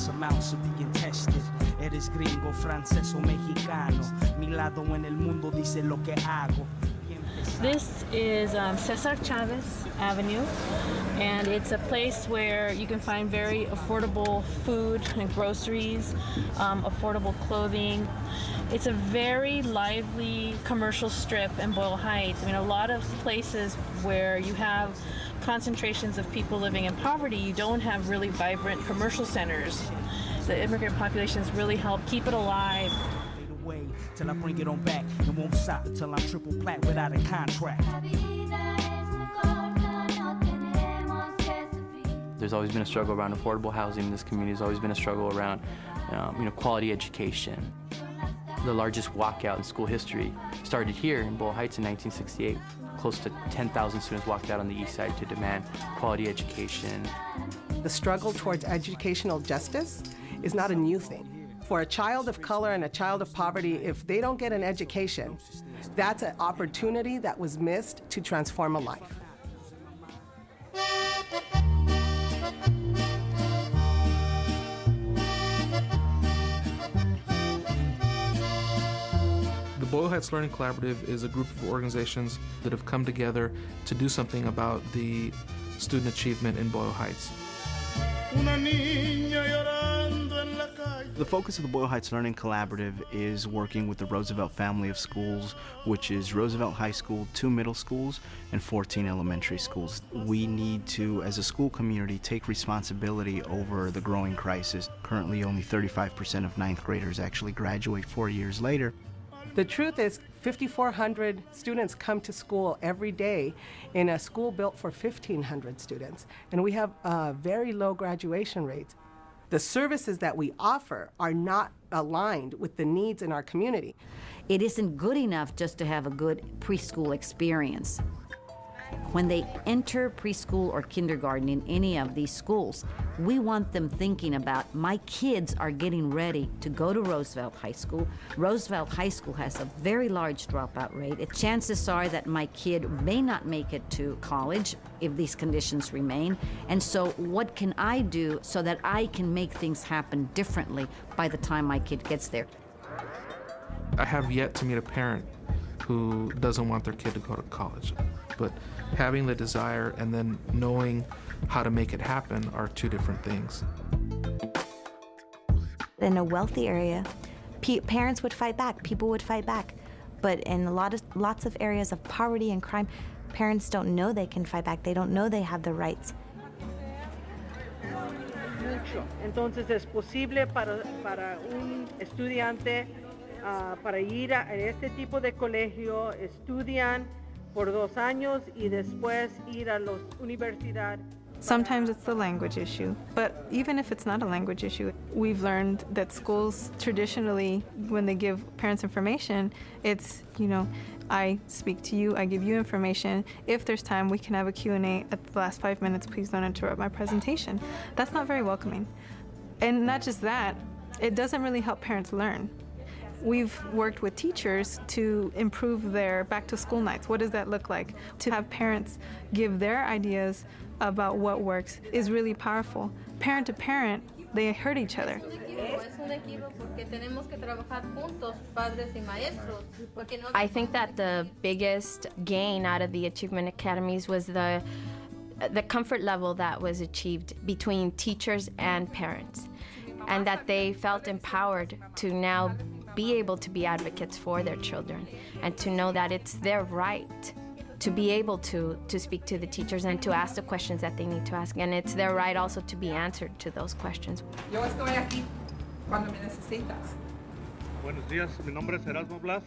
Endless amounts of being tested. Eres gringo, francés o mexicano. Mi lado en el mundo dice lo que hago. This is Cesar Chavez Avenue, and it's a place where you can find very affordable food and groceries, affordable clothing. It's a very lively commercial strip in Boyle Heights. I mean, a lot of places where you have concentrations of people living in poverty, you don't have really vibrant commercial centers. The immigrant populations really help keep it alive. Till I bring it on back, and won't stop until I'm triple plat without a contract. There's always been a struggle around affordable housing in this community. There's always been a struggle around quality education. The largest walkout in school history started here in Boyle Heights in 1968. Close to 10,000 students walked out on the east side to demand quality education. The struggle towards educational justice is not a new thing. For a child of color and a child of poverty, if they don't get an education, that's an opportunity that was missed to transform a life. The Boyle Heights Learning Collaborative is a group of organizations that have come together to do something about the student achievement in Boyle Heights. The focus of the Boyle Heights Learning Collaborative is working with the Roosevelt family of schools, which is Roosevelt High School, 2 middle schools, and 14 elementary schools. We need to, as a school community, take responsibility over the growing crisis. Currently, only 35% of 9th graders actually graduate 4 years later. The truth is, 5,400 students come to school every day in a school built for 1,500 students, and we have very low graduation rates. The services that we offer are not aligned with the needs in our community. It isn't good enough just to have a good preschool experience. When they enter preschool or kindergarten in any of these schools, we want them thinking about, my kids are getting ready to go to Roosevelt High School. Roosevelt High School has a very large dropout rate. Chances are that my kid may not make it to college if these conditions remain. And so what can I do so that I can make things happen differently by the time my kid gets there? I have yet to meet a parent who doesn't want their kid to go to college. But having the desire and then knowing how to make it happen are two different things. In a wealthy area, parents would fight back, people would fight back. But in lots of areas of poverty and crime, parents don't know they can fight back. They don't know they have the rights. Entonces es posible para un estudiante para ir a este tipo de colegio, estudian por 2 años y después ir a la universidad. Sometimes it's the language issue, but even if it's not a language issue, we've learned that schools traditionally, when they give parents information, it's, I speak to you, I give you information. If there's time, we can have a Q&A at the last 5 minutes. Please don't interrupt my presentation. That's not very welcoming. And not just that, it doesn't really help parents learn. We've worked with teachers to improve their back-to-school nights. What does that look like? To have parents give their ideas about what works is really powerful. Parent to parent, they hurt each other. I think that the biggest gain out of the Achievement Academies was the comfort level that was achieved between teachers and parents, and that they felt empowered to now be able to be advocates for their children and to know that it's their right to be able to speak to the teachers and to ask the questions that they need to ask. And it's their right also to be answered to those questions. Yo estoy aquí cuando me necesitas. Buenos días, mi nombre es Erasmo Blas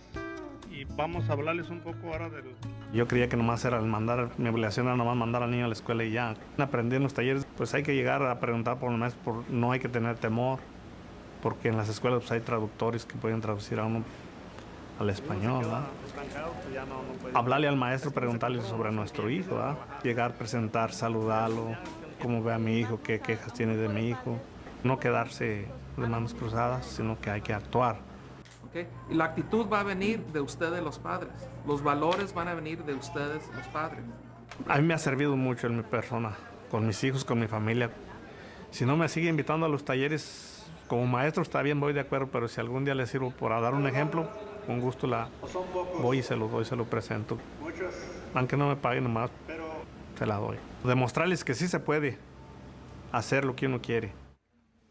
y vamos a hablarles un poco ahora del... Yo creía que nomás era mi obligación era nomás mandar al niño a la escuela y ya. Aprendí en los talleres, pues hay que llegar a preguntar por lo menos, no hay que tener temor, porque en las escuelas pues, hay traductores que pueden traducir a uno al español, ¿verdad? Hablarle al maestro, preguntarle sobre nuestro hijo, ¿verdad? Llegar, presentar, saludarlo, cómo ve a mi hijo, qué quejas tiene de mi hijo. No quedarse de manos cruzadas, sino que hay que actuar. ¿Okay? Y la actitud va a venir de ustedes los padres. Los valores van a venir de ustedes los padres. A mí me ha servido mucho en mi persona, con mis hijos, con mi familia. Si no me sigue invitando a los talleres, Como maestro está bien, voy de acuerdo, pero si algún día le sirvo para dar un ejemplo, con gusto voy y se lo doy, se lo presento. Aunque no me paguen nomás, se la doy. Demostrarles que sí se puede hacer lo que uno quiere.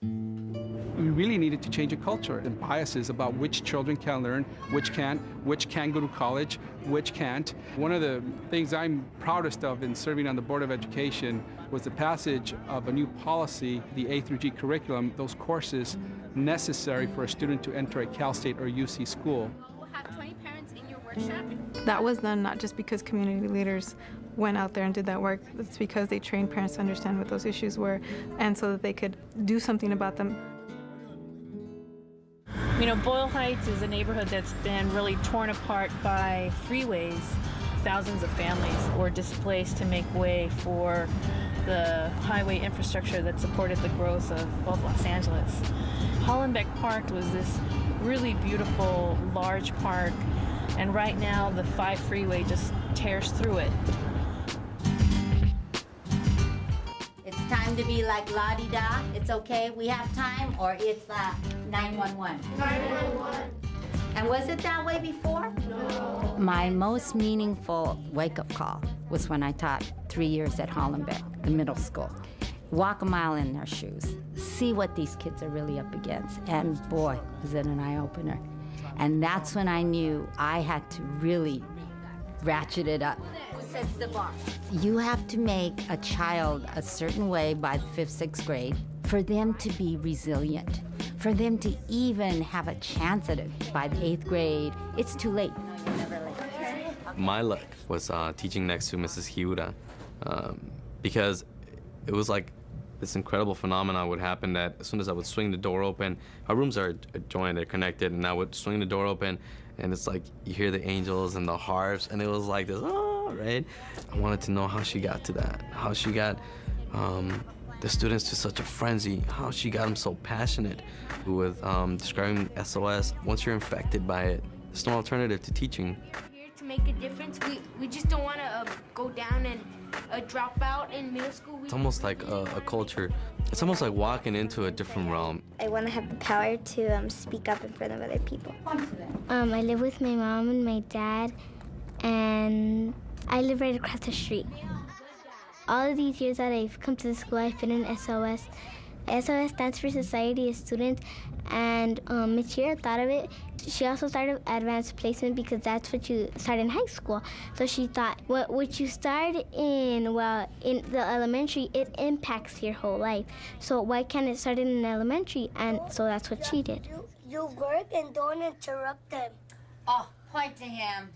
We really needed to change a culture and biases about which children can learn, which can go to college, which can't. One of the things I'm proudest of in serving on the Board of Education was the passage of a new policy, the A through G curriculum, those courses necessary for a student to enter a Cal State or UC school. We'll have 20 parents in your workshop. That was done not just because community leaders went out there and did that work. It's because they trained parents to understand what those issues were and so that they could do something about them. You know, Boyle Heights is a neighborhood that's been really torn apart by freeways. Thousands of families were displaced to make way for the highway infrastructure that supported the growth of both Los Angeles. Hollenbeck Park was this really beautiful, large park, and right now the 5 freeway just tears through it. It's time to be like la-di-da, it's okay, we have time, or it's 911. 911. And was it that way before? No. My most meaningful wake-up call was when I taught 3 years at Hollenbeck, the middle school. Walk a mile in their shoes, see what these kids are really up against, and boy, was it an eye-opener. And that's when I knew I had to really ratchet it up. Who sets the bar? You have to make a child a certain way by the 5th, 6th grade for them to be resilient, for them to even have a chance at it by the 8th grade. It's too late. My luck was teaching next to Mrs. Hiura because it was like this incredible phenomenon would happen that as soon as I would swing the door open, our rooms are joined, they're connected, and I would swing the door open, and it's like you hear the angels and the harps, and it was like this, oh, right? I wanted to know how she got to that, how she got the students to such a frenzy, how she got them so passionate with describing SOS. Once you're infected by it, there's no alternative to teaching. Here to make a difference. We just don't want to go down and drop out in middle school. It's almost like a culture. It's almost like walking into a different realm. I want to have the power to speak up in front of other people. I live with my mom and my dad, and I live right across the street. All of these years that I've come to the school, I've been in SOS. SOS stands for Society of Students, and Ms. Shira thought of it. She also started advanced placement because that's what you start in high school. So she thought, what you start in the elementary, it impacts your whole life. So why can't it start in elementary? And so that's what she did. You work and don't interrupt them. Oh, point to him.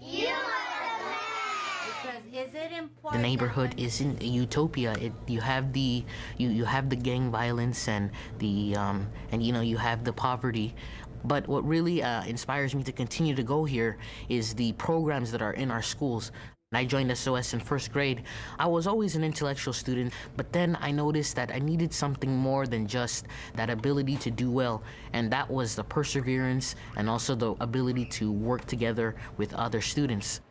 You are the man. Because is it important? The neighborhood isn't a utopia. You have the gang violence and the you have the poverty. But what really inspires me to continue to go here is the programs that are in our schools. I joined SOS in 1st grade. I was always an intellectual student, but then I noticed that I needed something more than just that ability to do well, and that was the perseverance and also the ability to work together with other students.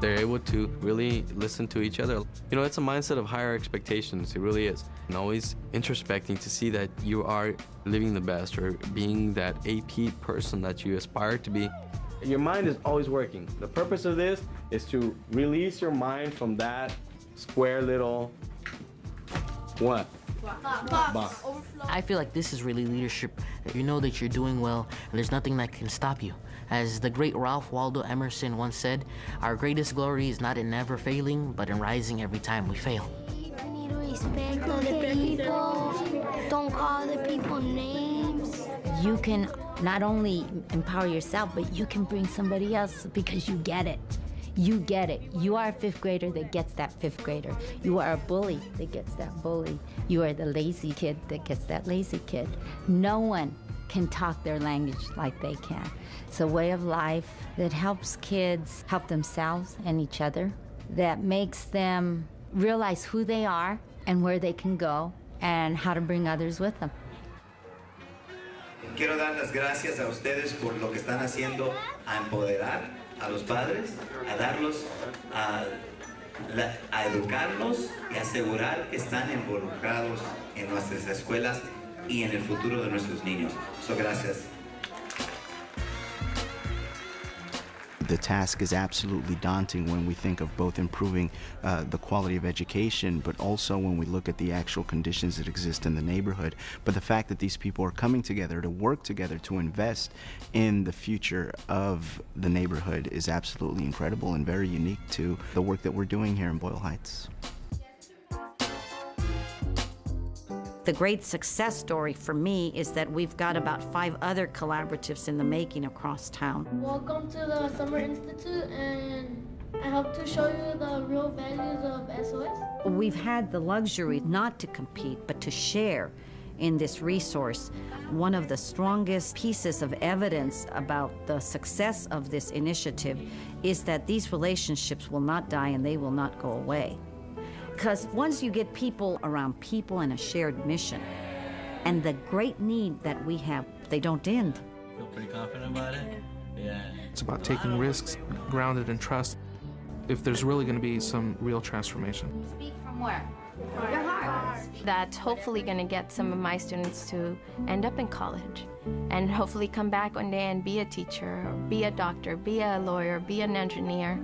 They're able to really listen to each other. You know, it's a mindset of higher expectations. It really is. And always introspecting to see that you are living the best or being that AP person that you aspire to be. Your mind is always working. The purpose of this is to release your mind from that square little what? Box. I feel like this is really leadership. You know that you're doing well, and there's nothing that can stop you. As the great Ralph Waldo Emerson once said, our greatest glory is not in never failing, but in rising every time we fail. You need to respect other people. Don't call other people names. You can not only empower yourself, but you can bring somebody else because you get it. You get it. You are a 5th grader that gets that 5th grader. You are a bully that gets that bully. You are the lazy kid that gets that lazy kid. No one can talk their language like they can. It's a way of life that helps kids help themselves and each other, that makes them realize who they are and where they can go and how to bring others with them. Quiero dar las gracias a ustedes por lo que están haciendo a empoderar a los padres, a darlos, a educarlos y asegurar que están involucrados en nuestras escuelas y en el futuro de nuestros niños. So, gracias. The task is absolutely daunting when we think of both improving the quality of education, but also when we look at the actual conditions that exist in the neighborhood. But the fact that these people are coming together to work together to invest in the future of the neighborhood is absolutely incredible and very unique to the work that we're doing here in Boyle Heights. The great success story for me is that we've got about 5 other collaboratives in the making across town. Welcome to the Summer Institute, and I hope to show you the real values of SOS. We've had the luxury not to compete, but to share in this resource. One of the strongest pieces of evidence about the success of this initiative is that these relationships will not die and they will not go away. Because once you get people around people and a shared mission, and the great need that we have, they don't end. Feel pretty confident about it? Yeah. It's about taking risks grounded in trust if there's really going to be some real transformation. Speak from where? Your heart. That's hopefully going to get some of my students to end up in college and hopefully come back one day and be a teacher, or be a doctor, be a lawyer, be an engineer.